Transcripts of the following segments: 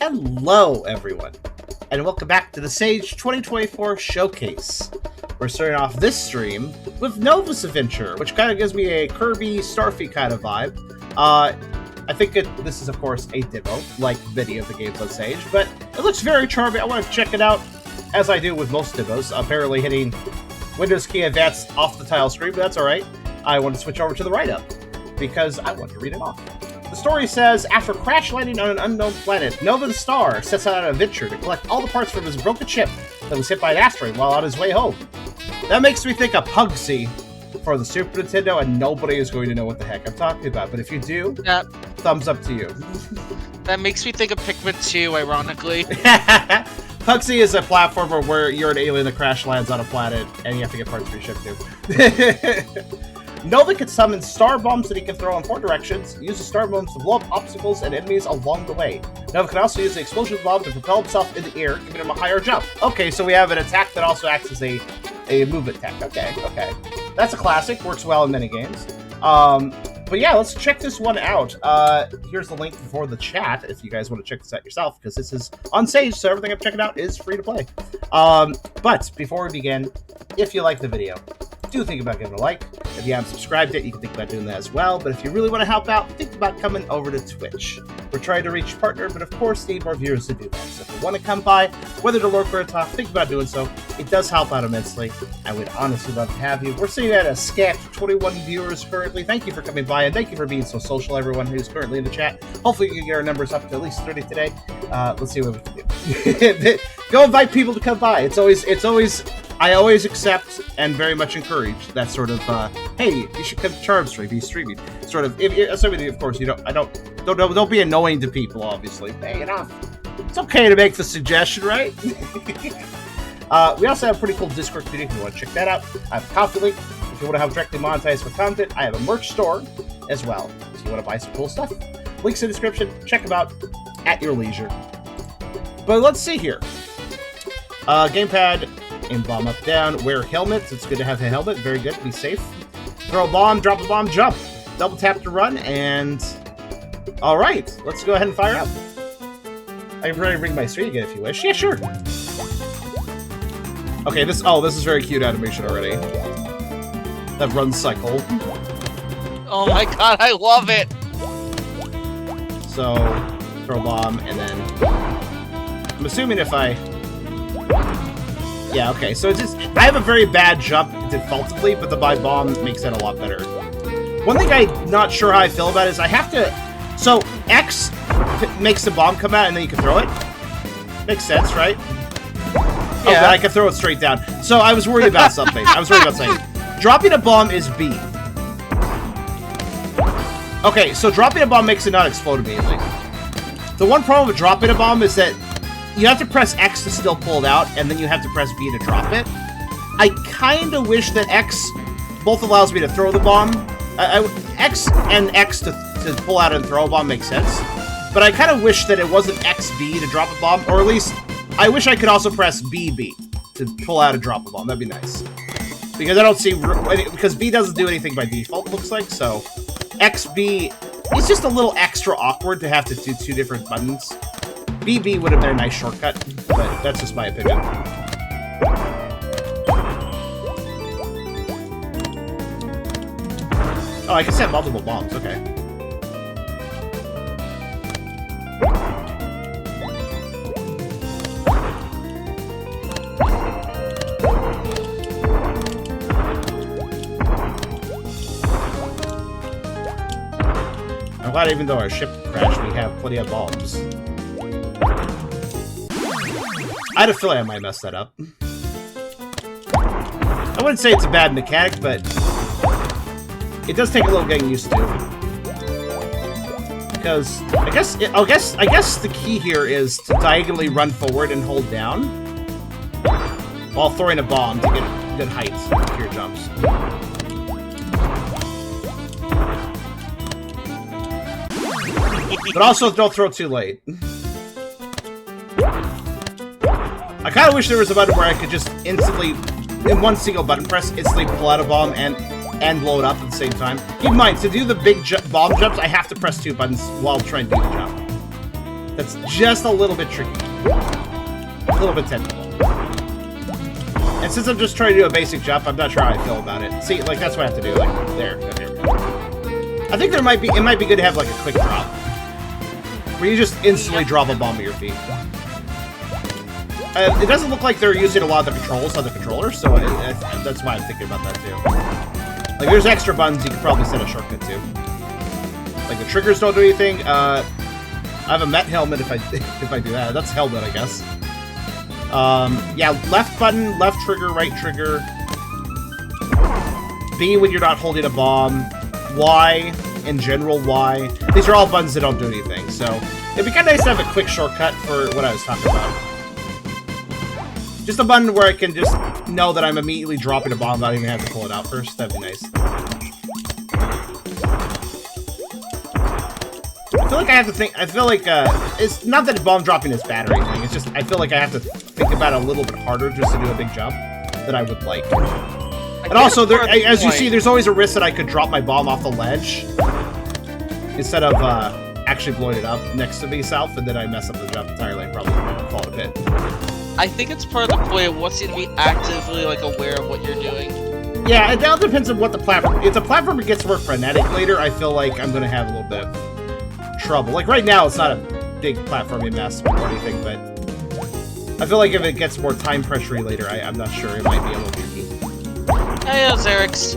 Hello, everyone, and welcome back to the Sage 2024 Showcase. We're starting off this stream with Nova's Adventure, which kind of gives me a Kirby Starfy kind of vibe. I think this is, of course, a demo, like many of the games on Sage, but it looks very charming. I want to check it out, as I do with most demos, apparently hitting Windows key advanced off the tile screen, but that's alright. I want to switch over to the write-up, because I want to read it off. The story says, after crash landing on an unknown planet, Nova the Star sets out on an adventure to collect all the parts from his broken ship that was hit by an asteroid while on his way home. That makes me think of Pugsy for the Super Nintendo, and nobody is going to know what the heck I'm talking about. But if you do, thumbs up to you. That makes me think of Pikmin 2, ironically. Pugsy is a platformer where you're an alien that crash lands on a planet, and you have to get parts for your ship too. Nova can summon star bombs that he can throw in 4 directions, use the star bombs to blow up obstacles and enemies along the way. Nova can also use the explosion bomb to propel himself in the air, giving him a higher jump. Okay, so we have an attack that also acts as a movement attack. Okay. That's a classic, works well in many games. But yeah, let's check this one out. Here's the link for the chat if you guys want to check this out yourself, because this is on Sage, so everything I'm checking out is free to play. But before we begin, if you like the video, do think about giving a like. If you haven't subscribed yet, you can think about doing that as well. But if you really want to help out, think about coming over to Twitch. We're trying to reach partner, but of course need more viewers to do that. So if you want to come by, whether to lurk or to talk, think about doing so. It does help out immensely. I would honestly love to have you. We're sitting at a scant 21 viewers currently. Thank you for coming by, and thank you for being so social, everyone who's currently in the chat. Hopefully we can get our numbers up to at least 30 today. Let's see what we can do. Go invite people to come by. I always accept and very much encourage that sort of, hey, you should come to Charm Stream, he's streaming. Sort of, assuming, of course, don't be annoying to people, obviously. Hey, enough. It's okay to make the suggestion, right? We also have a pretty cool Discord community if you want to check that out. I have a Coffee link if you want to have directly monetized for content. I have a merch store as well, if you want to buy some cool stuff. Links in the description. Check them out at your leisure. But let's see here. Gamepad. Aim bomb up, down, wear helmet. It's good to have a helmet. Very good. Be safe. Throw a bomb, drop a bomb, jump. Double tap to run, and... Alright, let's go ahead and fire up. I can bring my screen again if you wish. Yeah, sure. Okay, this is very cute animation already. That run cycle. Oh my god, I love it! So, throw a bomb, and then... I'm assuming if I... Yeah, okay, so it's just... I have a very bad jump defaultedly, but the by bomb makes that a lot better. One thing I'm not sure how I feel about is I have to... So, X makes the bomb come out and then you can throw it? Makes sense, right? Yeah. Okay, I can throw it straight down. So I was worried about something. Dropping a bomb is B. Okay, so dropping a bomb makes it not explode immediately. The one problem with dropping a bomb is that you have to press X to still pull it out, and then you have to press B to drop it. I kind of wish that X both allows me to throw the bomb. X and X to pull out and throw a bomb makes sense. But I kind of wish that it wasn't XB to drop a bomb, or at least I wish I could also press BB to pull out and drop a bomb. That'd be nice. Because I don't see... Because B doesn't do anything by default, looks like, so... XB... It's just a little extra awkward to have to do 2 different buttons. BB would have been a nice shortcut, but that's just my opinion. Oh, I can set multiple bombs, okay. I'm glad even though our ship crashed, we have plenty of bombs. I had a feeling I might mess that up. I wouldn't say it's a bad mechanic, but it does take a little getting used to. Because I guess the key here is to diagonally run forward and hold down while throwing a bomb to get good height for your jumps. But also don't throw too late. I kind of wish there was a button where I could just instantly, in one single button press, instantly pull out a bomb and blow it up at the same time. Keep in mind, to do the big bomb jumps, I have to press 2 buttons while trying to do the jump. That's just a little bit tricky. A little bit technical. And since I'm just trying to do a basic jump, I'm not sure how I feel about it. See, like, that's what I have to do. Like, there. I think it might be good to have, like, a quick drop. Where you just instantly drop a bomb at your feet. It doesn't look like they're using a lot of the controls on the controller, so that's why I'm thinking about that, too. Like, there's extra buttons you could probably set a shortcut to. Like, the triggers don't do anything. I have a Met helmet if I do that. That's helmet, I guess. Yeah, left button, left trigger, right trigger. B when you're not holding a bomb. Y, in general, Y. These are all buttons that don't do anything, so it'd be kind of nice to have a quick shortcut for what I was talking about. Just a button where I can just know that I'm immediately dropping a bomb without even having to pull it out first. That'd be nice. I feel like I have to think. I feel like it's not that bomb dropping is bad or anything. It's just I feel like I have to think about it a little bit harder just to do a big jump that I would like. And also, as you see, there's always a risk that I could drop my bomb off the ledge instead of actually blowing it up next to me south, and then I mess up the jump entirely and probably fall in a pit. I think it's part of the point of wants you to be actively like aware of what you're doing. Yeah, it all depends on what the platform. If the platform gets more frenetic later, I feel like I'm gonna have a little bit of trouble. Like right now, it's not a big platforming mess or anything, but I feel like if it gets more time pressure later, I'm not sure. It might be a little tricky. Hey, Zerix.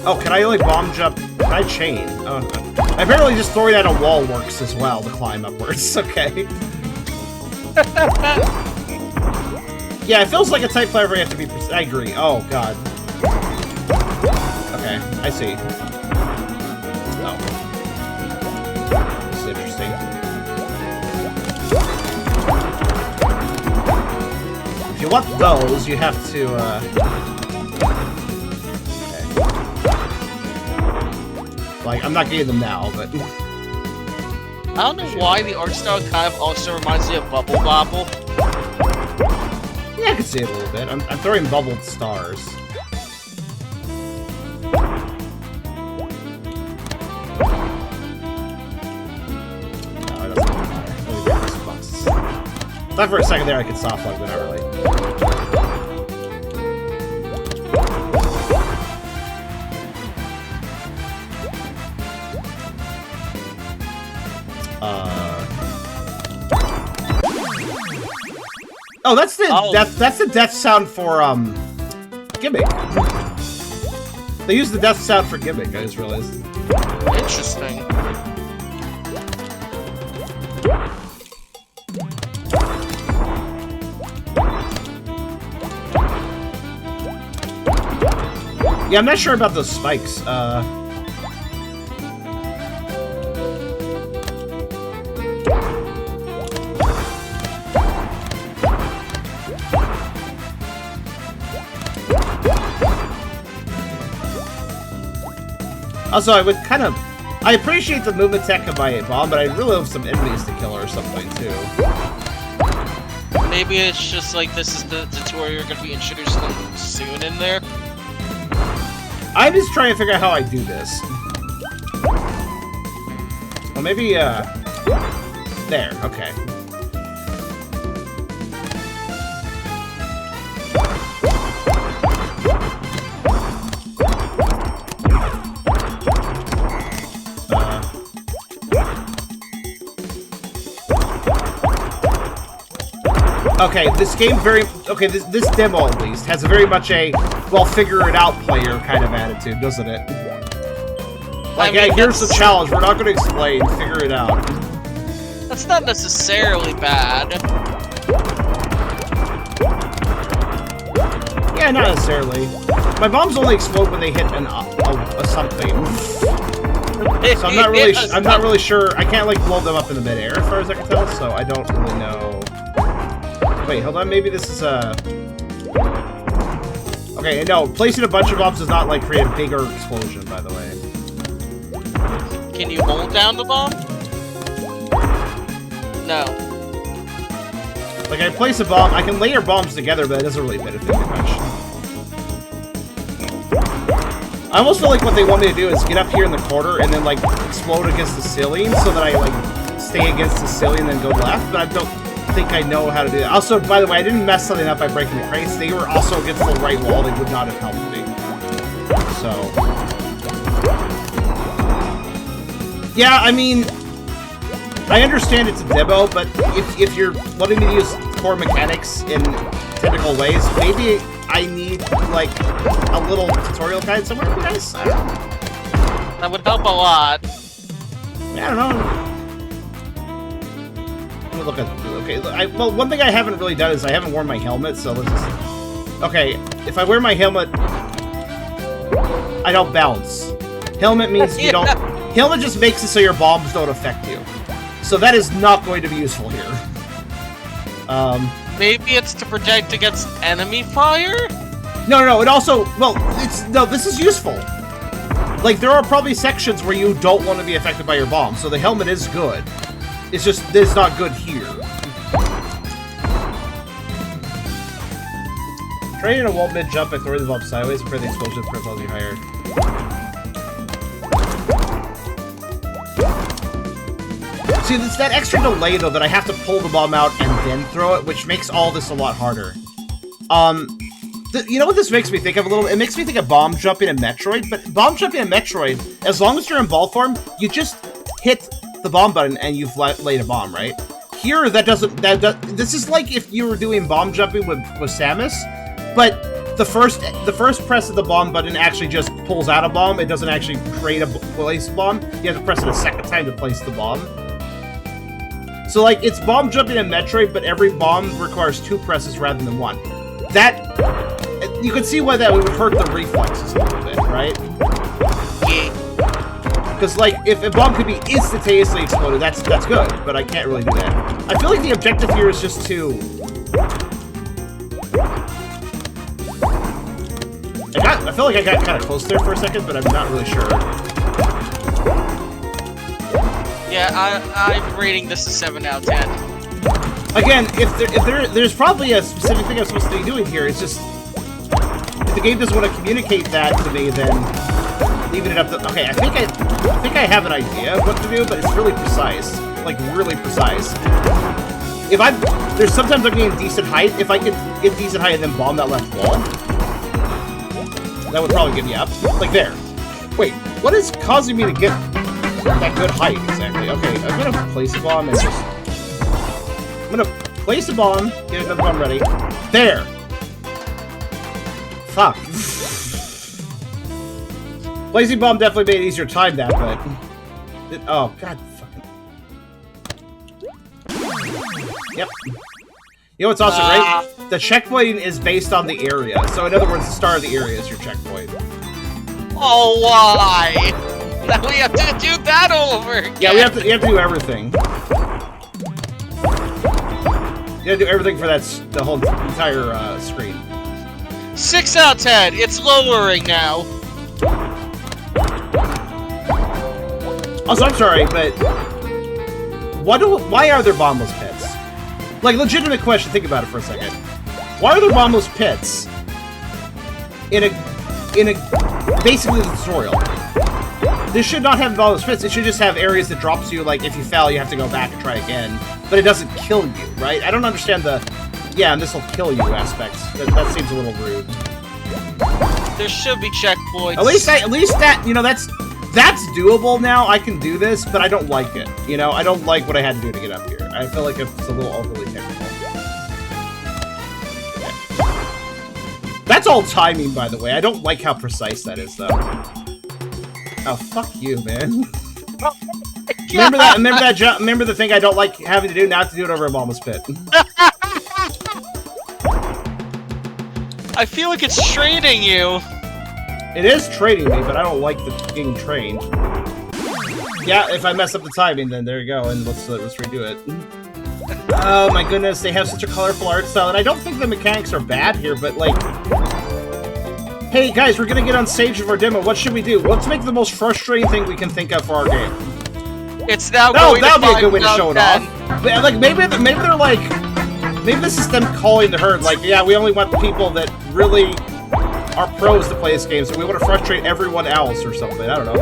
Oh, can I like bomb jump? Can I chain? Oh, apparently just throwing at a wall works as well to climb upwards. Okay. Yeah, it feels like a type platform you have to be. I agree. Oh god. Okay, I see. Oh, this is interesting. If you want those, you have to. Okay. Like, I'm not getting them now, but. I don't know why the art style kind of also reminds me of Bubble Bobble. Yeah, I can see it a little bit. I'm throwing bubbled stars. No, it doesn't matter. Let me grab this box. Thought for a second there I could soft lock, but not really. Oh, that's the that's the death sound for Gimmick. They use the death sound for Gimmick, I just realized. Interesting. Yeah, I'm not sure about those spikes. Also, I would kind of... I appreciate the movement tech of my bomb, but I really have some enemies to kill or something, too. Maybe it's just like this is the tutorial you're going to be introducing soon in there. I'm just trying to figure out how I do this. Well, maybe, there, okay. Okay, this game this demo at least has a very much a, well, figure it out player kind of attitude, doesn't it? Like, hey, here's the challenge, we're not going to explain, figure it out. That's not necessarily bad. Yeah, not necessarily. My bombs only explode when they hit a something. So I'm not really sure. I can't like blow them up in the midair as far as I can tell, so I don't really know. Wait, hold on, maybe this is okay, no, placing a bunch of bombs does not like create a bigger explosion, by the way. Can you hold down the bomb? No. Like, I place a bomb, I can layer bombs together, but it doesn't really benefit me much. I almost feel like what they want me to do is get up here in the corner and then, like, explode against the ceiling so that I, like, stay against the ceiling and then go left, but I don't think I know how to do that. Also, by the way, I didn't mess something up by breaking the crates. They were also against the right wall. They would not have helped me. So... yeah, I mean... I understand it's a demo, but if you're wanting me to use core mechanics in technical ways, maybe I need, like, a little tutorial guide somewhere for you guys? I don't know. That would help a lot. I don't know. Let me look at... okay, well, one thing I haven't really done is I haven't worn my helmet, so let's just... okay, if I wear my helmet, I don't bounce. Helmet means you don't... helmet just makes it so your bombs don't affect you. So that is not going to be useful here. Maybe it's to protect against enemy fire? No, it also... well, it's... no, this is useful. Like, there are probably sections where you don't want to be affected by your bomb, so the helmet is good. It's just, it's not good here. Training a wall mid-jump by throwing the bomb sideways for the explosion profiles you higher. See, it's that extra delay, though, that I have to pull the bomb out and then throw it, which makes all this a lot harder. You know what this makes me think of a little? It makes me think of bomb jumping in Metroid, but bomb jumping in Metroid, as long as you're in ball form, you just hit the bomb button and you've laid a bomb, right? Here, that doesn't... this is like if you were doing bomb jumping with Samus, but the first press of the bomb button actually just pulls out a bomb. It doesn't actually create a place bomb. You have to press it a second time to place the bomb. So, like, it's bomb jumping in Metroid, but every bomb requires 2 presses rather than 1. That... you can see why that would hurt the reflexes a little bit, right? Yeah. Because, like, if a bomb could be instantaneously exploded, that's good, but I can't really do that. I feel like the objective here is just to... I feel like I got kind of close there for a second, but I'm not really sure. Yeah, I'm rating this a 7 out of 10. Again, if there's probably a specific thing I'm supposed to be doing here. It's just if the game doesn't want to communicate that to me, then leaving it up to... okay, I think I have an idea of what to do, but it's really precise, like really precise. If there's sometimes I'm getting decent height. If I could get decent height and then bomb that left wall, that would probably get me up. Like there. Wait, what is causing me to get that good height exactly? Okay, I'm gonna place a bomb and just... I'm gonna place a bomb, get another bomb ready. There! Fuck. Placing bomb definitely made it easier to time that, but... oh, god fucking... yep. You know what's awesome, right? The checkpointing is based on the area. So in other words, the start of the area is your checkpoint. Oh, why? Now we have to do that all over again. Yeah, you have to do everything. You gotta do everything for the whole entire screen. 6 out of 10. It's lowering now. Also, I'm sorry, but why are there bombless pits? Like, legitimate question. Think about it for a second. Why are there bombless pits in a basically the tutorial? This should not have bombless pits. It should just have areas that drops you. Like, if you fail, you have to go back and try again. But it doesn't kill you, right? I don't understand the yeah, and this will kill you aspects. That seems a little rude. There should be checkpoints. At least that, you know, that's doable now. I can do this, but I don't like it. You know, I don't like what I had to do to get up here. I feel like it's a little overly technical. Okay. That's all timing, by the way. I don't like how precise that is, though. Oh, fuck you, man. Remember that? Remember the thing I don't like having to do? Now to do it over a bombless pit. I feel like it's training you. It is training me, but I don't like getting trained. Yeah, if I mess up the timing, then there you go, and let's redo it. Oh my goodness, they have such a colorful art style, and I don't think the mechanics are bad here, but like... hey guys, we're gonna get on stage of our demo, what should we do? Let's make the most frustrating thing we can think of for our game. It's now going that'll be a good way to show it off. But, like, maybe they're like... maybe this is them calling the herd, like, yeah, we only want people that really are pros to play this game, so we want to frustrate everyone else or something, I don't know.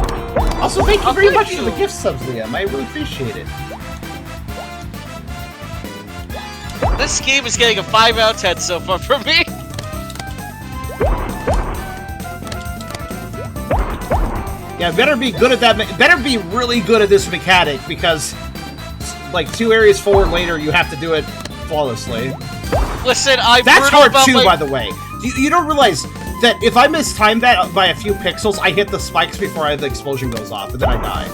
Also, thank you very much for the gift subs, Liam. I really appreciate it. This game is getting a 5 out of 10 so far for me. Yeah, better be good at that. Better be really good at this mechanic because, like, 2 areas forward later, you have to do it flawlessly. Listen, that's hard too, by the way. You don't realize that if I mistime that by a few pixels, I hit the spikes before the explosion goes off, and then I die.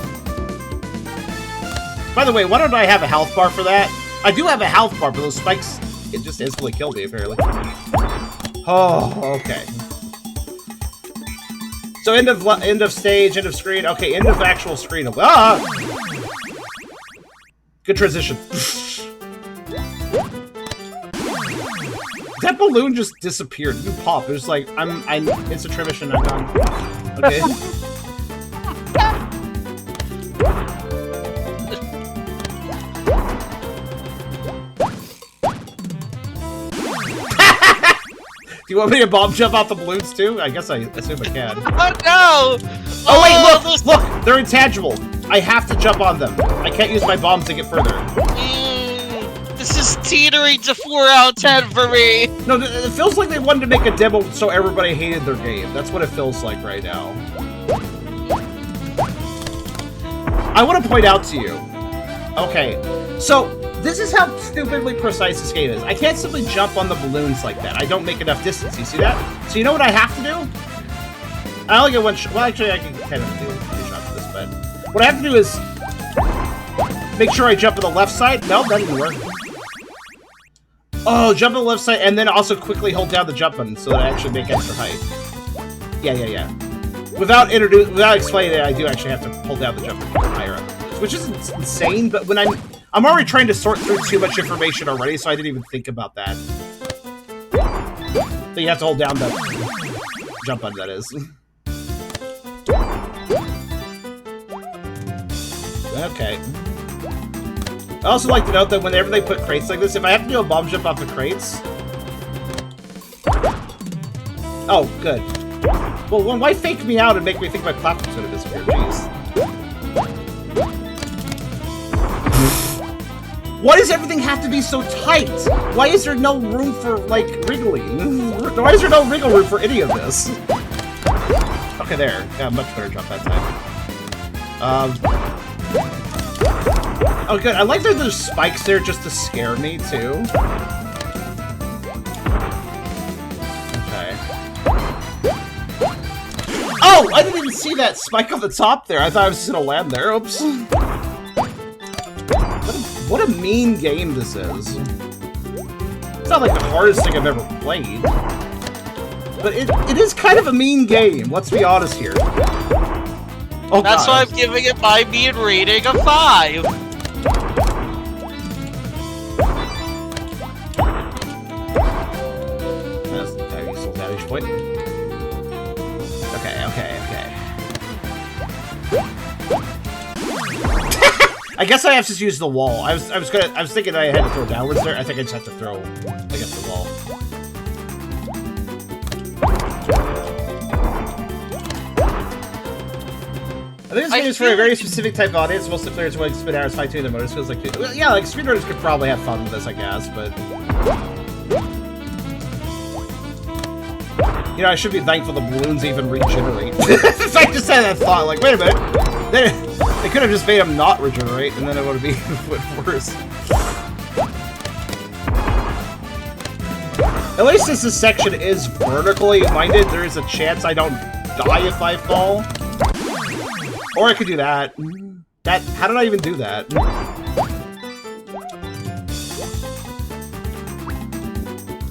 By the way, why don't I have a health bar for that? I do have a health bar, but those spikes, it just instantly killed me, apparently. Oh, okay. So end of stage, end of screen. Okay, end of actual screen. Ah! Good transition. That balloon just disappeared. You pop. It was like it's a tradition. I'm done. Okay. Do you want me to bomb jump off the balloons too? I guess I assume I can. Oh no! Oh wait, look! They're intangible. I have to jump on them. I can't use my bombs to get further. This is teetering to 4 out of 10 for me. No, it feels like they wanted to make a demo so everybody hated their game. That's what it feels like right now. I want to point out to you. Okay, so this is how stupidly precise this game is. I can't simply jump on the balloons like that. I don't make enough distance. You see that? So you know what I have to do? I only get one shot. Well, actually, I can kind of do 2 shots of this, but what I have to do is make sure I jump on the left side. No, that didn't work. Oh, jump on the left side, and then also quickly hold down the jump button so that I actually make extra height. Yeah. Without explaining it, I do actually have to hold down the jump button higher up, which is insane. But when I'm already trying to sort through too much information already, so I didn't even think about that. So you have to hold down the jump button. That is. Okay. I also like to note that whenever they put crates like this, if I have to do a bomb jump off the crates... Oh, good. Well, why fake me out and make me think my platform's gonna disappear? Jeez. Why does everything have to be so tight? Why is there no room for, like, wriggling? Why is there no wriggle room for any of this? Okay, there. Got a much better jump that time. Oh, good. I like that there's spikes there just to scare me, too. Okay. Oh! I didn't even see that spike on the top there. I thought I was just gonna land there. Oops. What a mean game this is. It's not like the hardest thing I've ever played. But it is kind of a mean game. Let's be honest here. Oh, that's why I'm giving it my mean rating of 5. That's a useful damage point. Okay. I guess I have to use the wall. I was thinking I had to throw downwards there. I think I just have to throw against the wall. I think this game is for a very specific type of audience. Most of the players who like spend hours fine-tuning their motors. Feels like, yeah, like speedrunners could probably have fun with this, I guess, but you know, I should be thankful the balloons even regenerate. I just had that thought, like, wait a minute, they could have just made them not regenerate, and then it would have been worse. At least since this section is vertically minded, there is a chance I don't die if I fall. Or I could do that. How did I even do that?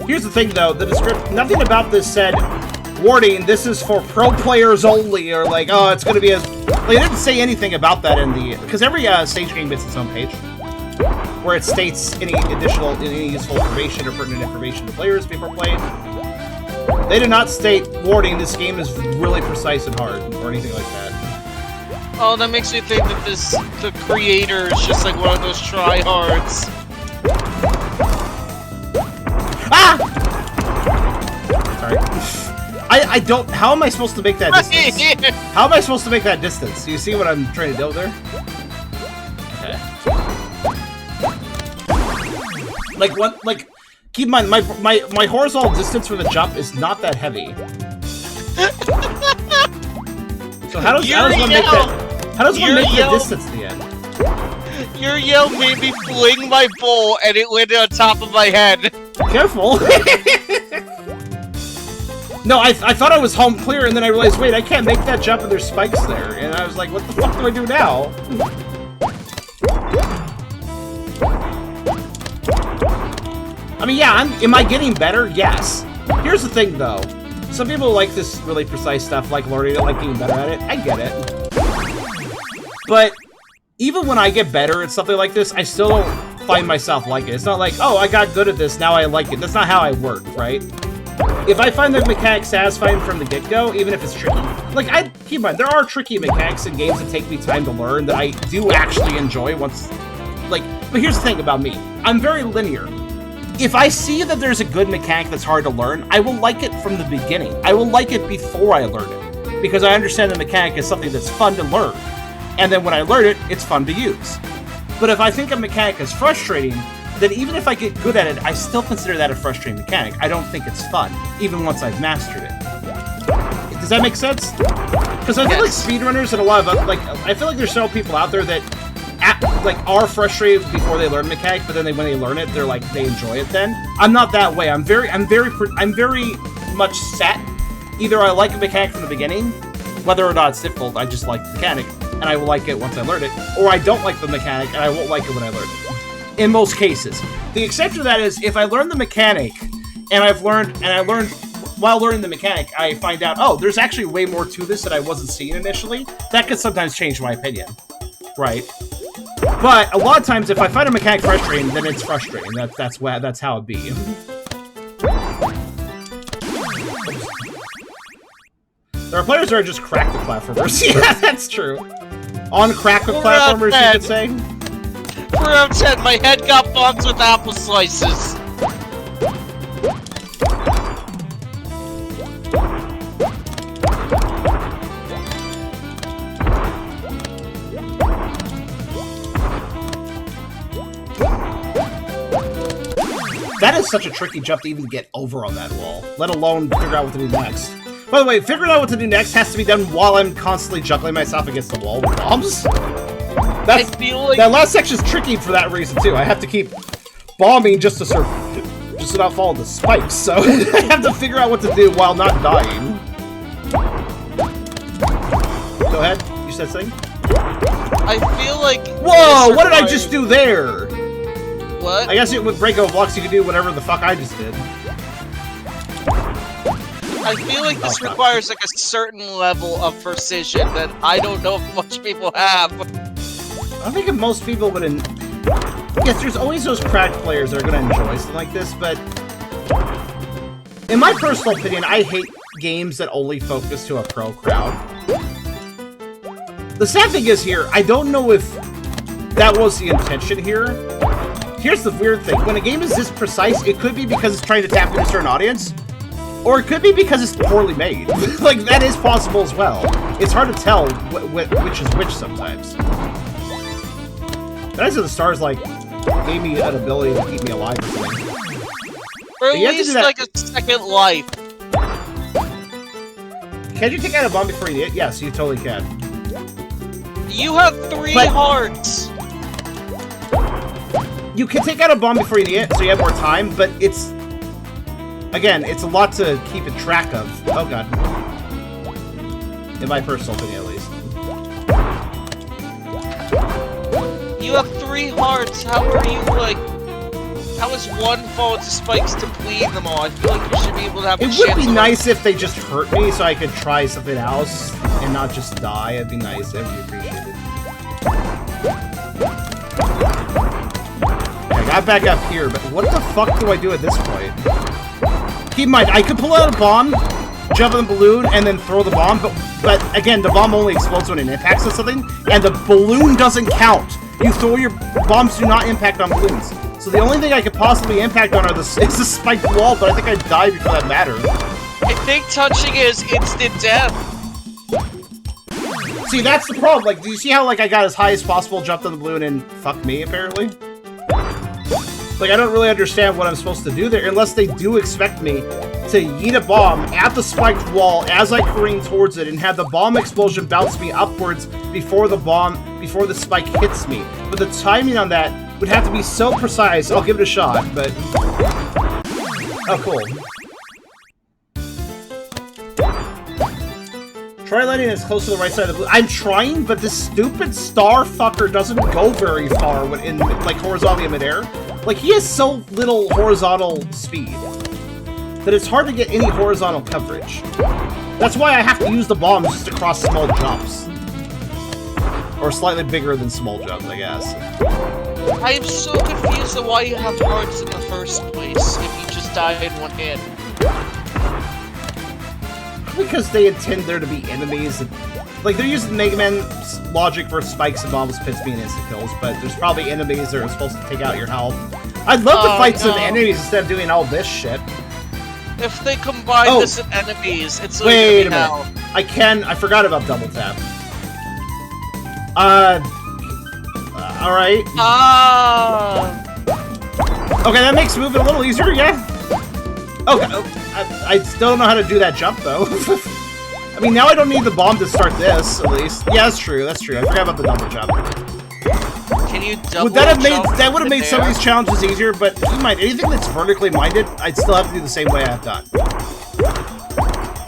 Here's the thing, though. The description. Nothing about this said, warning, this is for pro players only, or like, oh, it's going to be a... They didn't say anything about that in the... Because every stage game gets its own page, where it states any useful information or pertinent information to players before playing. They did not state, warning, this game is really precise and hard, or anything like that. Oh, that makes me think that the creator is just like one of those tryhards. Ah! Sorry. I don't... How am I supposed to make that distance? How am I supposed to make that distance? Do you see what I'm trying to do there? Okay. Like what? Like, keep in mind, my horizontal distance for the jump is not that heavy. So how does one make that? How does one make the distance at the end? Your yell made me fling my bowl, and it landed on top of my head. Careful. No, I thought I was home clear, and then I realized, wait, I can't make that jump, and there's spikes there. And I was like, what the fuck do I do now? I mean, yeah, am I getting better? Yes. Here's the thing, though. Some people like this really precise stuff, like learning it, like getting better at it. I get it. But even when I get better at something like this, I still don't find myself like it. It's not like, oh, I got good at this, now I like it. That's not how I work, right? If I find the mechanic satisfying from the get-go, even if it's tricky, like, keep in mind, there are tricky mechanics in games that take me time to learn that I do actually enjoy once, like, but here's the thing about me. I'm very linear. If I see that there's a good mechanic that's hard to learn, I will like it from the beginning. I will like it before I learn it, because I understand the mechanic is something that's fun to learn, and then when I learn it, it's fun to use. But if I think a mechanic is frustrating, then even if I get good at it, I still consider that a frustrating mechanic. I don't think it's fun, even once I've mastered it. Does that make sense? Because I feel like speedrunners and a lot of, like, I feel like there's several people out there that, are frustrated before they learn mechanic, but then when they learn it, they're like, they enjoy it then. I'm not that way. I'm very much set. Either I like a mechanic from the beginning, whether or not it's difficult, I just like the mechanic, and I will like it once I learn it, or I don't like the mechanic, and I won't like it when I learn it. In most cases. The exception to that is if I learn the mechanic, and I learned while learning the mechanic, I find out, oh, there's actually way more to this that I wasn't seeing initially. That could sometimes change my opinion, right? But a lot of times, if I find a mechanic frustrating, then it's frustrating. That's how it be. There are players that are just cracked at platformers. Yeah, that's true. On crack with platformers, you could say. 4 out of 10, my head got bumped with apple slices. That is such a tricky jump to even get over on that wall, let alone figure out what to do next. By the way, figuring out what to do next has to be done while I'm constantly juggling myself against the wall with bombs. I feel like that last section's tricky for that reason too. I have to keep bombing just to not fall into spikes, so I have to figure out what to do while not dying. Go ahead, you said something? I feel like... Whoa, what did I just do there? What? I guess with breakout blocks you can do whatever the fuck I just did. I feel like this requires like a certain level of precision that I don't know if much people have. I think if most people would... Yes, there's always those cracked players that are going to enjoy something like this, but... In my personal opinion, I hate games that only focus to a pro crowd. The sad thing is here, I don't know if that was the intention here. Here's the weird thing. When a game is this precise, it could be because it's trying to tap into a certain audience, or it could be because it's poorly made. Like, that is possible as well. It's hard to tell which is which sometimes. But Eyes of the Stars, like, gave me an ability to keep me alive or something. Or at least, like, a second life. Can you take out a bomb before you hit? Yes, you totally can. You have 3 hearts! You can take out a bomb before you need it, so you have more time, but it's... Again, it's a lot to keep a track of. Oh god. In my personal opinion, at least. You have 3 hearts, how are you, like... How is one fall into spikes to bleed them all? I feel like you should be able to have a chance. It would be nice if they just hurt me so I could try something else and not just die. It'd be nice. It'd be appreciated. I got back up here, but what the fuck do I do at this point? Keep in mind, I could pull out a bomb, jump in the balloon, and then throw the bomb, but again, the bomb only explodes when it impacts on something, and the balloon doesn't count. You throw your bombs do not impact on balloons. So the only thing I could possibly impact on is the spiked wall, but I think I'd die before that mattered. I think touching is instant death. See, that's the problem. Like, do you see how, like, I got as high as possible, jumped on the balloon, and fuck me, apparently? Like, I don't really understand what I'm supposed to do there, unless they do expect me to yeet a bomb at the spiked wall as I careen towards it and have the bomb explosion bounce me upwards before the spike hits me. But the timing on that would have to be so precise. I'll give it a shot, but... Oh, cool. Try landing as close to the right side of the blue. I'm trying, but this stupid star fucker doesn't go very far when in, like, horizontally in midair. Like, he has so little horizontal speed that it's hard to get any horizontal coverage. That's why I have to use the bombs just to cross small jumps. Or slightly bigger than small jumps, I guess. I am so confused on why you have hearts in the first place if you just die in one hit. Because they intend there to be enemies. And, like, they're using Mega Man's logic for spikes and bombs pits being instant kills, but there's probably enemies that are supposed to take out your health. I'd love to fight some enemies instead of doing all this shit. If they combine this with enemies, it's like wait a minute. I forgot about double tap. Alright. Okay, that makes moving a little easier, yeah. Okay, I still don't know how to do that jump, though. I mean, now I don't need the bomb to start this, at least. Yeah, that's true, that's true. I forgot about the double jump. Can you double would that would have made some of these challenges easier, but keep in mind, anything that's vertically minded, I'd still have to do the same way I've done.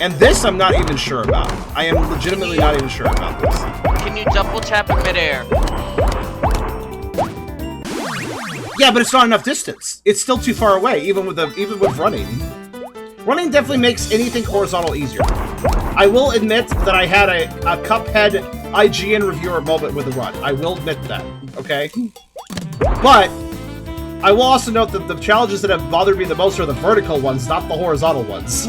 And this, I'm not even sure about. I am legitimately not even sure about this. Can you double tap in midair? Yeah, but it's not enough distance. It's still too far away, even with running. Running definitely makes anything horizontal easier. I will admit that I had a Cuphead IGN reviewer moment with the run. I will admit that, okay? But I will also note that the challenges that have bothered me the most are the vertical ones, not the horizontal ones.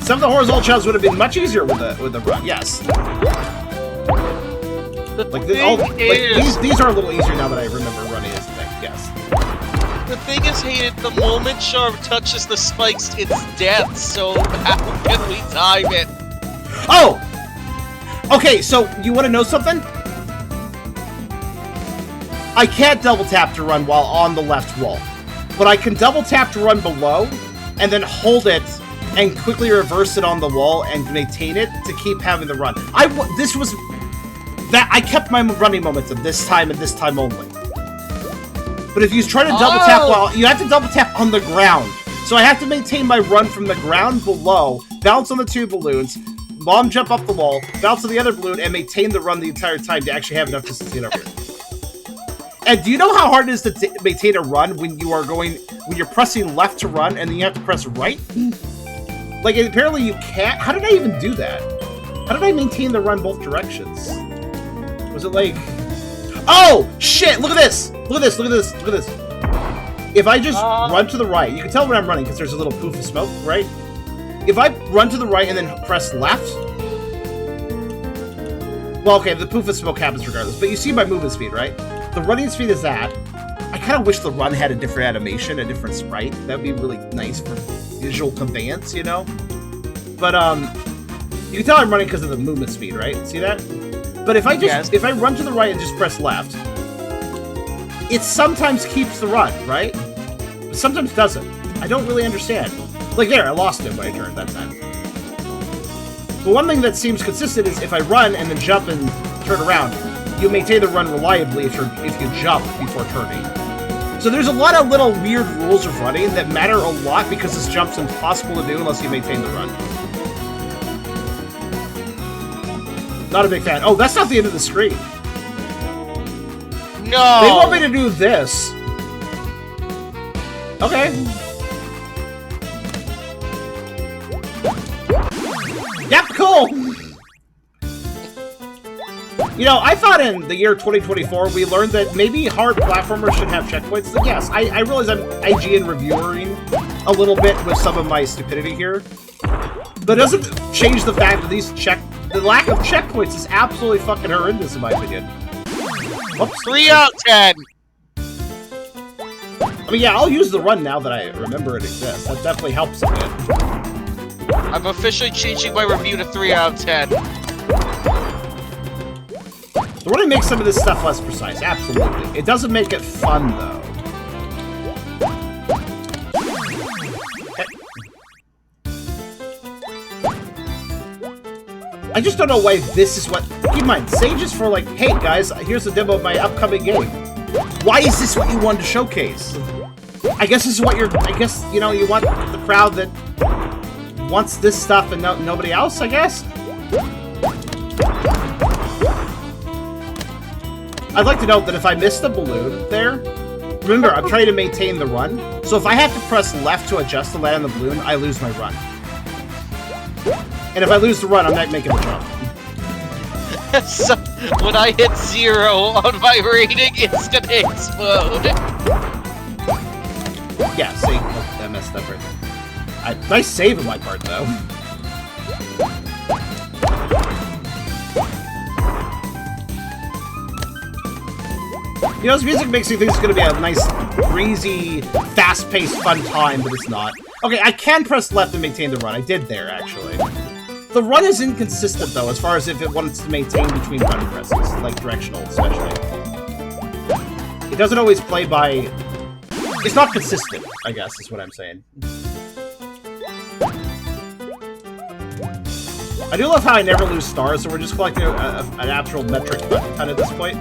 Some of the horizontal challenges would have been much easier with the run, yes. These are a little easier now that I remember running as a thing, yes. The thing is, Hayden, the moment Sharp touches the spikes, it's death, so how can we time it? Oh! Okay, so you want to know something? I can't double tap to run while on the left wall, but I can double tap to run below, and then hold it and quickly reverse it on the wall and maintain it to keep having the run. I kept my running momentum this time and this time only. But if you try to double tap you have to double tap on the ground. So I have to maintain my run from the ground below, bounce on the two balloons, bomb jump up the wall, bounce on the other balloon, and maintain the run the entire time to actually have enough distance to get over it. And do you know how hard it is to maintain a run when you're pressing left to run and then you have to press right? Like, apparently you can't. How did I even do that? How did I maintain the run both directions? Was it like... Oh! Shit! Look at this! Look at this, look at this, look at this. If I just run to the right, you can tell when I'm running because there's a little poof of smoke, right? If I run to the right and then press left... Well, okay, the poof of smoke happens regardless, but you see my movement speed, right? The running speed is that. I kind of wish the run had a different animation, a different sprite. That would be really nice for visual conveyance, you know? But, you can tell I'm running because of the movement speed, right? See that? But if I if I run to the right and just press left, it sometimes keeps the run, right? But sometimes doesn't. I don't really understand. Like there, I lost him when I turned that time. But one thing that seems consistent is if I run and then jump and turn around, you maintain the run reliably if you jump before turning. So there's a lot of little weird rules of running that matter a lot because this jump's impossible to do unless you maintain the run. Not a big fan. Oh, that's not the end of the screen. No! They want me to do this. Okay. Yep, cool! You know, I thought in the year 2024 we learned that maybe hard platformers should have checkpoints. So yes, I realize I'm IGN reviewing a little bit with some of my stupidity here. But it doesn't change the fact that the lack of checkpoints is absolutely fucking horrendous in my opinion. Oops. 3 out of 10! I mean, yeah, I'll use the run now that I remember it exists. That definitely helps a bit. I'm officially changing my review to 3 out of 10. The running makes some of this stuff less precise, absolutely. It doesn't make it fun, though. I just don't know why this is what... Keep in mind, Sage is for like, hey guys, here's a demo of my upcoming game. Why is this what you wanted to showcase? I guess this is what you're... I guess, you know, you want the crowd that wants this stuff and nobody else, I guess? I'd like to note that if I miss the balloon there, remember, I'm trying to maintain the run, so if I have to press left to adjust to land on the balloon, I lose my run. And if I lose the run, I'm not making the jump. So, when I hit 0 on my rating, it's gonna explode. Yeah, see? Oh, that messed up right there. Nice save on my part, though. You know, this music makes me think it's going to be a nice, breezy, fast-paced, fun time, but it's not. Okay, I can press left to maintain the run. I did there, actually. The run is inconsistent, though, as far as if it wants to maintain between button presses, like directional, especially. It doesn't always play by... It's not consistent, I guess, is what I'm saying. I do love how I never lose stars, so we're just collecting an actual metric ton at this point.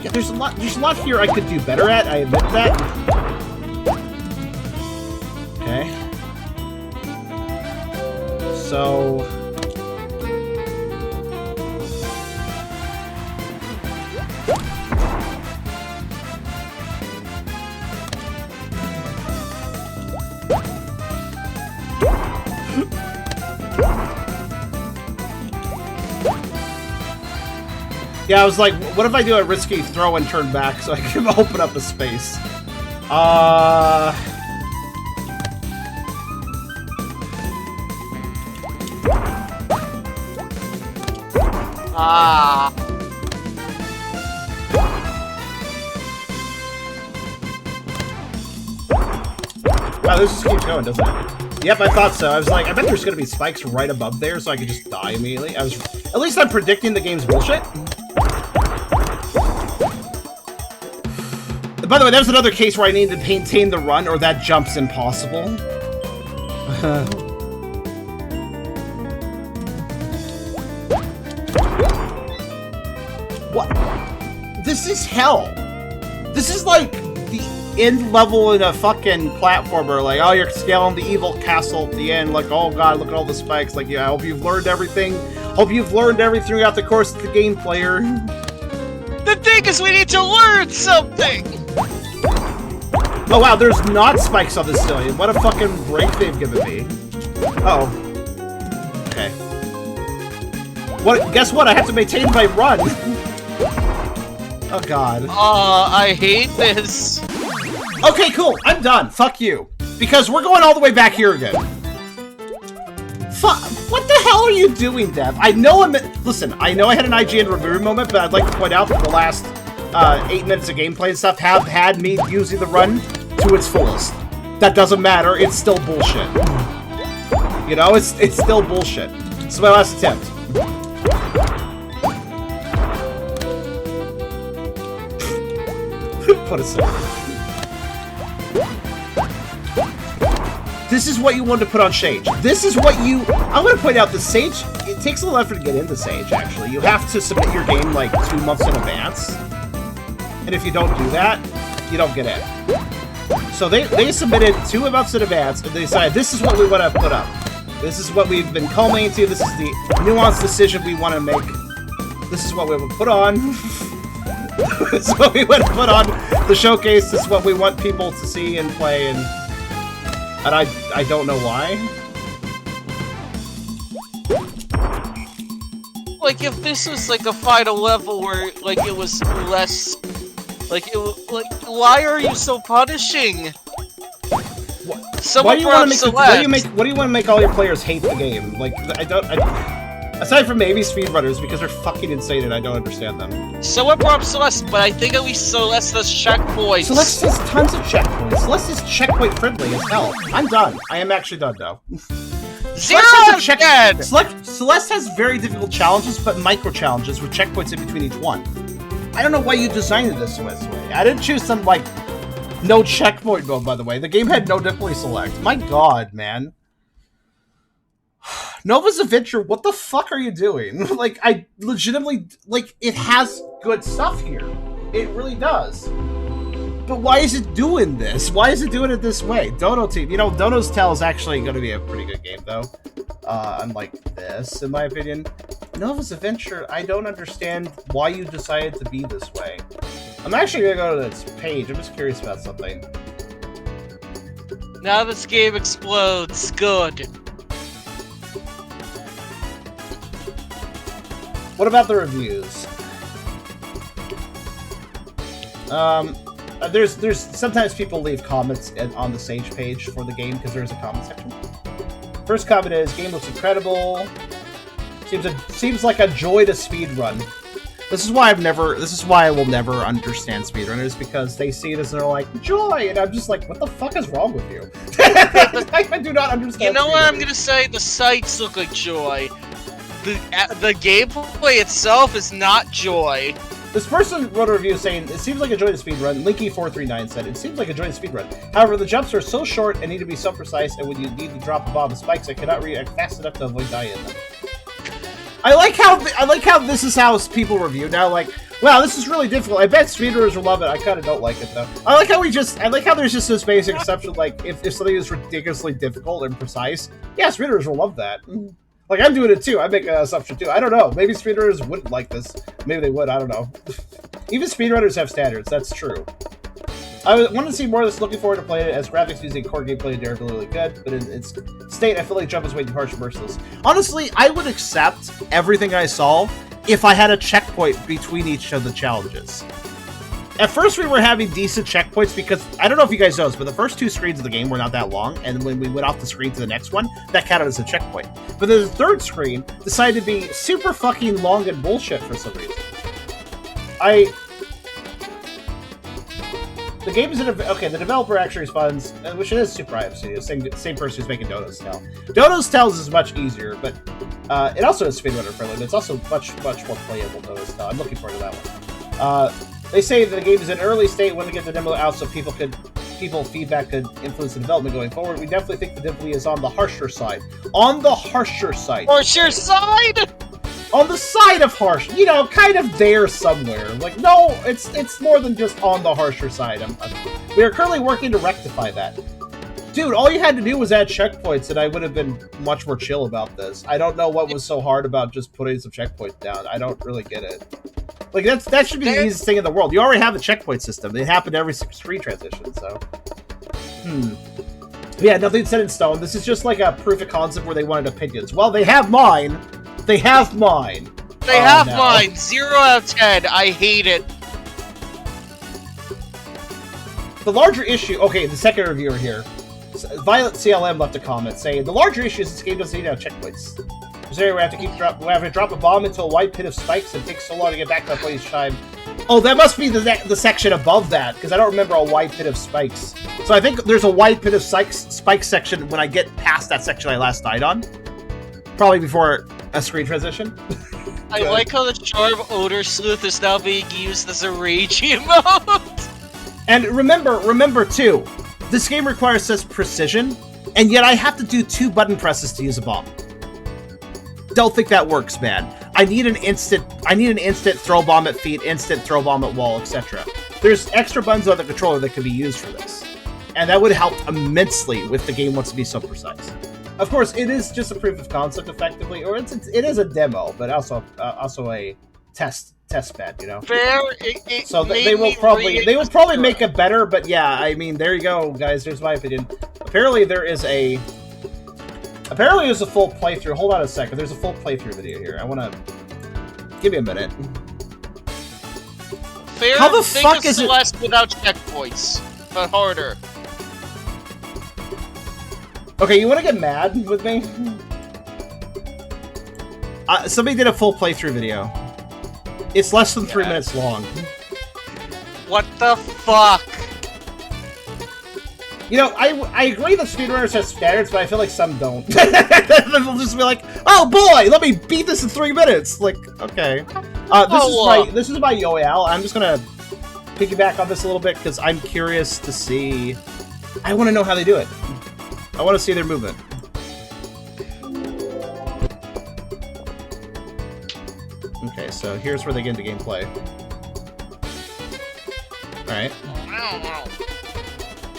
Yeah, there's a lot here I could do better at, I admit that. Okay. So... Yeah, I was like, what if I do a risky throw and turn back so I can open up a space? Ah. Wow, this just keeps going, doesn't it? Yep, I thought so. I was like, I bet there's gonna be spikes right above there so I could just die immediately. At least I'm predicting the game's bullshit. By the way, there's another case where I need to maintain the run, or that jump's impossible. What? This is hell. This is like the end level in a fucking platformer. Like, oh, you're scaling the evil castle at the end. Like, oh god, look at all the spikes. Like, yeah, I hope you've learned everything. Hope you've learned everything throughout the course of the game, player. The thing is, we need to learn something! Oh wow, there's not spikes on this ceiling. What a fucking break they've given me. Uh oh. Okay. What? Guess what? I have to maintain my run. Oh god. I hate this. Okay, cool. I'm done. Fuck you. Because we're going all the way back here again. What the hell are you doing, Dev? I know listen, I know I had an IGN review moment, but I'd like to point out that the last 8 minutes of gameplay and stuff have had me using the run to its fullest. That doesn't matter. It's still bullshit. You know, it's still bullshit. This is my last attempt. What a second. This is what you wanted to put on Sage. This is what you... I'm going to point out the Sage... It takes a little effort to get into Sage, actually. You have to submit your game, like, 2 months in advance. And if you don't do that, you don't get in. So they submitted 2 months in advance, and they decided, this is what we want to put up. This is what we've been culminating to. This is the nuanced decision we want to make. This is what we will put on. This is what we want to put on the showcase. This is what we want people to see and play, and I don't know why. Like, if this was like a final level where like it was less, like why are you so punishing? Why do you want to make all your players hate the game? Like, aside from maybe speedrunners, because they're fucking insane and I don't understand them. Someone brought up Celeste, but I think at least Celeste has checkpoints. Celeste has tons of checkpoints. Celeste is checkpoint friendly as hell. I'm done. I am actually done, though. Celeste has very difficult challenges, but micro challenges with checkpoints in between each one. I don't know why you designed it this way. I didn't choose some, like, No checkpoint mode, by the way. The game had no difficulty select. My god, man. Nova's Adventure, what the fuck are you doing? Like, I legitimately... Like, it has good stuff here. It really does. But why is it doing this? Why is it doing it this way? Dono Team. You know, Dono's Tale is actually going to be a pretty good game, though. Unlike this, in my opinion. Nova's Adventure, I don't understand why you decided to be this way. I'm actually going to go to this page. I'm just curious about something. Now this game explodes. Good. What about the reviews? There's sometimes people leave comments on the Sage page for the game because there's a comment section. First comment is, game looks incredible. Seems like a joy to speedrun. This is why I will never understand speedrunners, because they see this and they're like, joy! And I'm just like, what the fuck is wrong with you? I do not understand. You know what I'm gonna say? The sights look like joy. The gameplay itself is not joy. This person wrote a review saying, it seems like a joy to speedrun. Linky439 said, it seems like a joy to speedrun. However, the jumps are so short and need to be so precise, and when you need to drop a bomb of spikes, I cannot react fast enough to avoid dying in them. I like how this is how people review now. Like, wow, this is really difficult. I bet speedrunners will love it. I kind of don't like it though. I like how there's just this basic assumption, like if something is ridiculously difficult and precise, yeah, speedrunners will love that. Like, I'm doing it too. I make an assumption too. I don't know. Maybe speedrunners wouldn't like this. Maybe they would. I don't know. Even speedrunners have standards. That's true. I wanted to see more of this. Looking forward to playing it, as graphics using core gameplay and are really good, but in its state, I feel like jump is way too harsh and merciless. Honestly, I would accept everything I saw if I had a checkpoint between each of the challenges. At first, we were having decent checkpoints because, I don't know if you guys know this, but the first two screens of the game were not that long, and when we went off the screen to the next one, that counted as a checkpoint. But then the third screen decided to be super fucking long and bullshit for some reason. The game is okay. The developer actually responds, which it is Super IM Studios, same person who's making Dono's Tale. Dono's Tale is much easier, but it also is speedrunner friendly. But it's also much more playable. Dono's Tale. I'm looking forward to that one. They say that the game is in early state when to get the demo out, so people feedback could influence the development going forward. We definitely think the difficulty is on the harsher side. On the harsher side. Harsher side. On the side of harsh, you know, kind of there somewhere. Like, no, it's more than just on the harsher side. We are currently working to rectify that. Dude, all you had to do was add checkpoints, and I would have been much more chill about this. I don't know what was so hard about just putting some checkpoints down. I don't really get it. Like, that should be the easiest thing in the world. You already have a checkpoint system. They happen every screen transition, so... Yeah, nothing set in stone. This is just like a proof of concept where they wanted opinions. Well, they have mine. They have mine. They have mine. 0 out of 10. I hate it. The larger issue... Okay, the second reviewer here. Violet CLM left a comment saying, the larger issue is this game doesn't need to have checkpoints. This area we have to drop a bomb into a wide pit of spikes and it takes so long to get back to that place each time. Oh, that must be the section above that, because I don't remember a wide pit of spikes. So I think there's a wide pit of spikes section when I get past that section I last died on. Probably before a screen transition. I like how the charm Odor Sleuth is now being used as a rage emote. And remember too, this game requires such precision, and yet I have to do 2 button presses to use a bomb. Don't think that works, man. I need an instant throw bomb at feet, instant throw bomb at wall, etc. There's extra buttons on the controller that could be used for this. And that would help immensely if the game wants to be so precise. Of course, it is just a proof of concept, effectively, or it is a demo, but also a test bed, you know. Fair. So they will probably make it better, but yeah, I mean, there you go, guys. There's my opinion. Apparently, there's a full playthrough. Hold on a second. There's a full playthrough video here. I want to give me a minute. Fair. How the fuck is it without checkpoints, but harder? Okay, you want to get mad with me? Somebody did a full playthrough video. It's less than 3 minutes long. What the fuck? You know, I agree that speedrunners have standards, but I feel like some don't. They'll just be like, "Oh boy, let me beat this in 3 minutes." Like, okay. This is by Yoel. I'm just gonna piggyback on this a little bit because I'm curious to see. I want to know how they do it. I want to see their movement. Okay, so here's where they get into gameplay. Alright.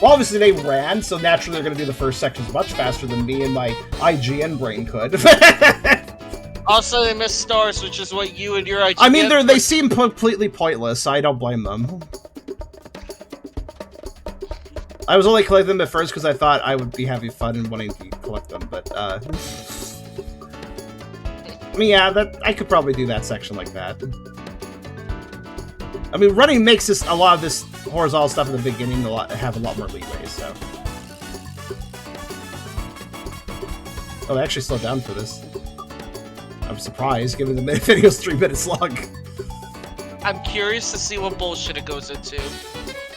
Well, obviously they ran, so naturally they're going to do the first sections much faster than me and my IGN brain could. Also, they missed stars, which is what you and your IGN... I mean, they seem completely pointless, so I don't blame them. I was only collecting them at first because I thought I would be having fun and wanting to collect them, but, I mean, yeah, I could probably do that section like that. I mean, running makes a lot of this horizontal stuff in the beginning have a lot more leeway, so... Oh, they actually slowed down for this. I'm surprised, given the video's 3 minutes long. I'm curious to see what bullshit it goes into.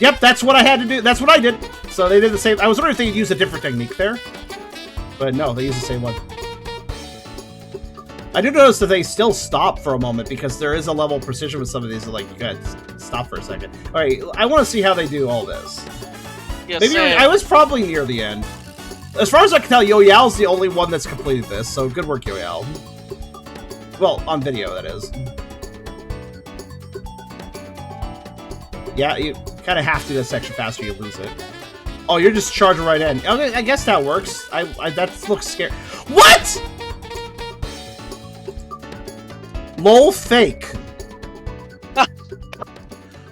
Yep, that's what I had to do. That's what I did. So they did the same. I was wondering if they could use a different technique there. But no, they use the same one. I do notice that they still stop for a moment because there is a level of precision with some of these. Like, you gotta stop for a second. Alright, I want to see how they do all this. Yes, Maybe I was probably near the end. As far as I can tell, Yo-Yal's the only one that's completed this, so good work, Yo-Yal. Well, on video, that is. Yeah, you kind of have to do this section faster, you lose it. Oh, you're just charging right in. Okay, I guess that works. That looks scary. What?! LOL fake.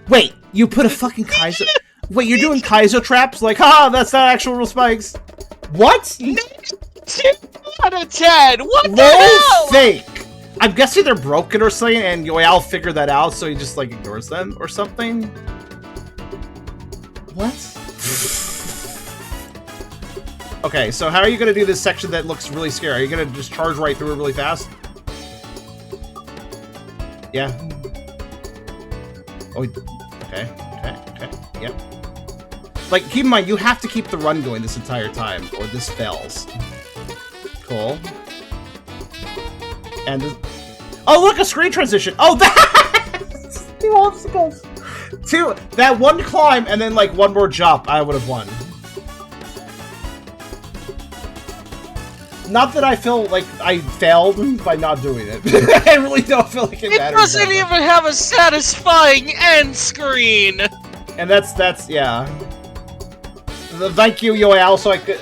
Wait, you put a fucking Kaizo... Wait, you're doing Kaizo traps? Like, haha, that's not actual real spikes. What? 2 out of 10! What the LOL hell?! fake! I'm guessing they're broken or something, and Yo-Yal figured that out, so he just, like, ignores them or something? What? Okay, so how are you gonna do this section that looks really scary? Are you gonna just charge right through it really fast? Yeah. Oh, okay, yep. Like, keep in mind, you have to keep the run going this entire time, or this fails. Cool. And oh, look, a screen transition. Oh, that's 2 obstacles. 2, that one climb and then like one more jump, I would have won. Not that I feel like I failed by not doing it. I really don't feel like it matters. It doesn't even have a satisfying end screen. And that's yeah. Thank you, Yo-Yal, so I could.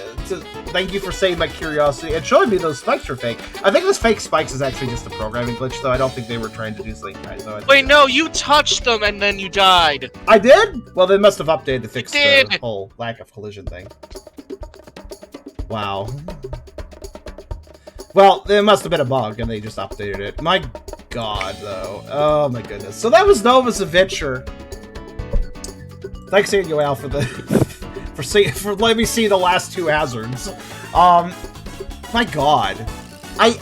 Thank you for saying my curiosity and showing me those spikes are fake. I think this fake spikes is actually just a programming glitch, though. I don't think they were trying to do something nice. So wait, no, you touched them and then you died. I did? Well, they must have updated to fix the whole lack of collision thing. Wow. Well, there must have been a bug and they just updated it. My god, though. Oh my goodness. So that was Nova's adventure. Thanks, Yo-Yal, for the... for letting me see the last 2 hazards. My god. I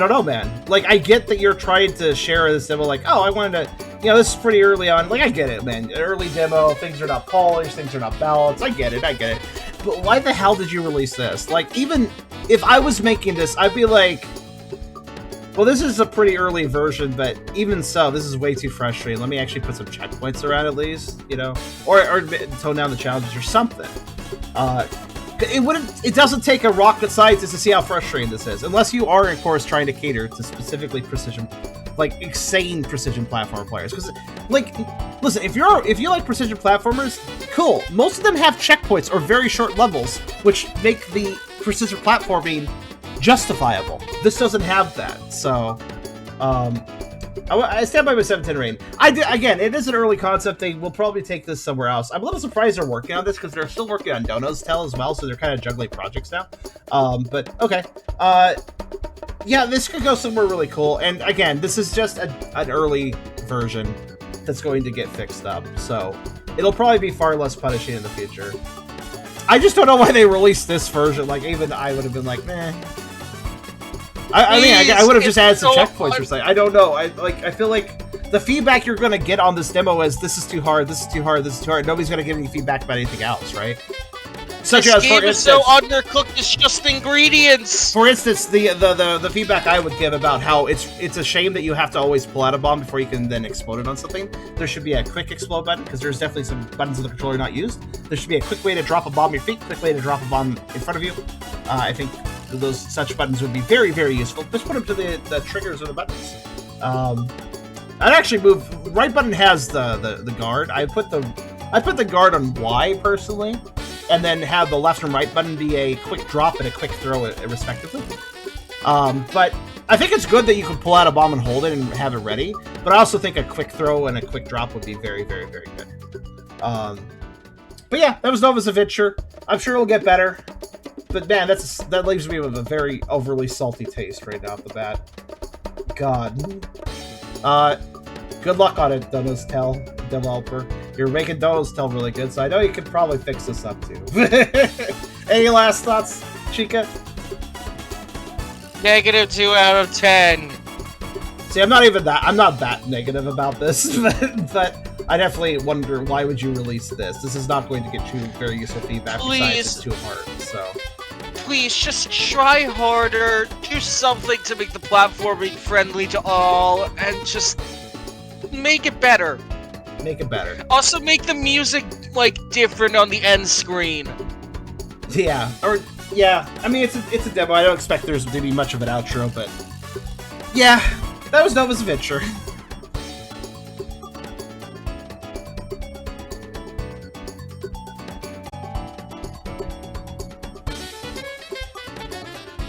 don't know, man. Like, I get that you're trying to share this demo, like, oh, I wanted to, you know, this is pretty early on. Like, I get it, man. Early demo, things are not polished, things are not balanced. I get it. But why the hell did you release this? Like, even if I was making this, I'd be like, well, this is a pretty early version, but even so, this is way too frustrating. Let me actually put some checkpoints around at least, you know? Or tone down the challenges or something. It doesn't take a rocket scientist to see how frustrating this is, unless you are, of course, trying to cater to specifically precision, like, insane precision platformer players. Because, like, listen, if you like precision platformers, cool. Most of them have checkpoints or very short levels, which make the precision platforming justifiable. This doesn't have that, so I stand by my 7/10 rating. Again, it is an early concept. They will probably take this somewhere else. I'm a little surprised they're working on this because they're still working on Dono's Tale as well, so they're kind of juggling projects now. But okay, yeah, this could go somewhere really cool. And again, this is just an early version that's going to get fixed up, so it'll probably be far less punishing in the future. I just don't know why they released this version. Like, even I would have been like, meh. I mean, I would have just added some checkpoints or something. I don't know. I feel like the feedback you're going to get on this demo is this is too hard, this is too hard, this is too hard. Nobody's going to give any feedback about anything else, right? Such this as, game for is so instance, undercooked, it's just ingredients! for instance, the feedback I would give about how it's a shame that you have to always pull out a bomb before you can then explode it on something. There should be a quick explode button, because there's definitely some buttons of the controller not used. There should be a quick way to drop a bomb at your feet, quick way to drop a bomb in front of you. I think such buttons would be very, very useful. Just put them to the triggers or the buttons. I'd actually move. Right button has the guard. I put the guard on Y personally, and then have the left and right button be a quick drop and a quick throw, respectively. But I think it's good that you can pull out a bomb and hold it and have it ready. But I also think a quick throw and a quick drop would be very, very, very good. But yeah, that was Nova's Adventure. I'm sure it'll get better. But man, that leaves me with a very overly salty taste right now off the bat. God. Good luck on it, Donos Tell, developer. You're making Donos Tell really good, so I know you could probably fix this up too. Any last thoughts, Chica? -2 out of 10. See, I'm not that negative about this, but I definitely wonder, why would you release this? This is not going to get you very useful feedback. Besides, it's too hard, so. Please, just try harder, do something to make the platforming friendly to all, and just make it better. Make it better. Also, make the music, like, different on the end screen. Yeah, I mean, it's a demo. I don't expect there's to be much of an outro, but yeah, that was Nova's Adventure.